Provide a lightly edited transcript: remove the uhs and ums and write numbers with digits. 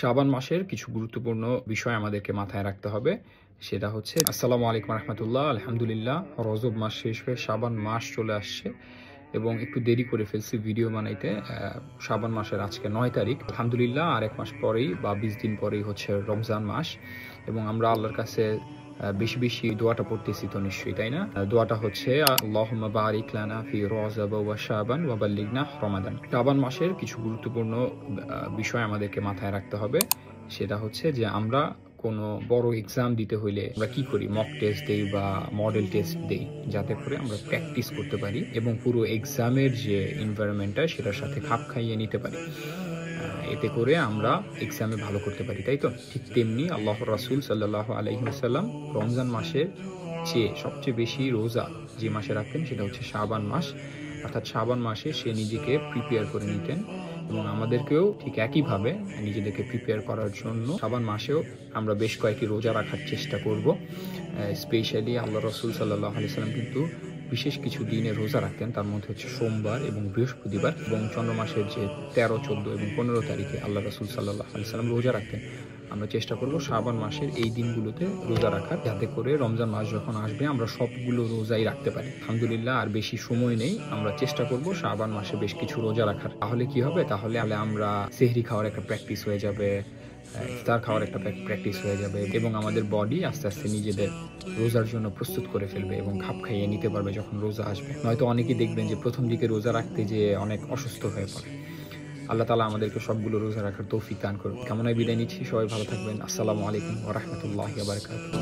শাবান মাসের কিছু গুরুত্বপূর্ণ বিষয় আমাদেরকে মাথায় রাখতে হবে। সেটা হচ্ছে আসসালামু আলাইকুম রাহমাতুল্লাহ। আলহামদুলিল্লাহ, রজব মাস শেষ হয়ে শাবান মাস চলে আসছে এবং একটু দেরি করে ফেলছি ভিডিও বানাইতে। শাবান মাসের আজকে ৯ তারিখ। আলহামদুলিল্লাহ, আর এক মাস পরেই বা ২০ দিন পরেই হচ্ছে রমজান মাস এবং আমরা আল্লাহর কাছে বেশি বেশি দোয়াটা পড়তেছি তো নিশ্চয়ই, তাই না? দোয়াটা হচ্ছে আল্লাহুম্মা বারিক লানা ফি রজব ওয়া শাবান ওয়া বাল্লিগনা রমাদান। শাবান মাসের কিছু গুরুত্বপূর্ণ বিষয় আমাদেরকে মাথায় রাখতে হবে। সেটা হচ্ছে যে আমরা কোনো বড় এক্সাম দিতে হইলে আমরা কি করি, মক টেস্ট দেই বা মডেল টেস্ট দেই, যাতে করে আমরা প্র্যাকটিস করতে পারি এবং পুরো এক্সামের যে এনভায়রনমেন্টটা সেটার সাথে খাপ খাইয়ে নিতে পারি। এতে করে আমরা এক্সামে ভালো করতে পারি, তাই তো? ঠিক তেমনি আল্লাহর রাসূল সাল্লাল্লাহু আলাইহি ওয়াসাল্লাম রমজান মাসের চেয়ে সবচেয়ে বেশি রোজা যে মাসে রাখতেন সেটা হচ্ছে শাবান মাস। অর্থাৎ শাবান মাসে সে নিজেকে প্রিপেয়ার করে নিতেন এবং আমাদেরকেও ঠিক একইভাবে নিজেদেরকে প্রিপেয়ার করার জন্য শাবান মাসেও আমরা বেশ কয়েকটি রোজা রাখার চেষ্টা করব। স্পেশালি আল্লাহ রাসূল সাল্লাল্লাহু আলাইহি ওয়াসাল্লাম কিন্তু বিশেষ কিছু দিনে রোজা রাখতেন, তার মধ্যে হচ্ছে সোমবার এবং বৃহস্পতিবার, এবং চন্দ্র মাসের যে 13, 14 এবং 15 তারিখে আল্লাহ রাসূল সাল্লাল্লাহু আলাইহি ওয়াসাল্লাম রোজা রাখতেন। আমরা চেষ্টা করব শাবান মাসের এই দিনগুলোতে রোজা রাখার, যাতে করে রমজান মাস যখন আসবে আমরা সবগুলো রোজাই রাখতে পারি। আলহামদুলিল্লাহ, আর বেশি সময় নেই, আমরা চেষ্টা করব শাবান মাসে বেশ কিছু রোজা রাখার। তাহলে কি হবে? তাহলে আমরা সেহরি খাওয়ার একটা প্র্যাকটিস হয়ে যাবে, ইফতার খাওয়ার একটা প্র্যাকটিস হয়ে যাবে এবং আমাদের বডি আস্তে আস্তে নিজেদের রোজার জন্য প্রস্তুত করে ফেলবে এবং খাপ খাইয়ে নিতে পারবে যখন রোজা আসবে। নয়তো অনেকেই দেখবেন যে প্রথম দিকে রোজা রাখতে যেয়ে অনেক অসুস্থ হয়ে পড়ে। আল্লাহ তাআলা আমাদেরকে সবগুলো রোজা রাখার তৌফিক দান করুন। কামনায় বিদায় নিচ্ছি, সবাই ভালো থাকবেন। আসসালামু আলাইকুম ওয়া রাহমাতুল্লাহি ওয়া বারাকাতুহু।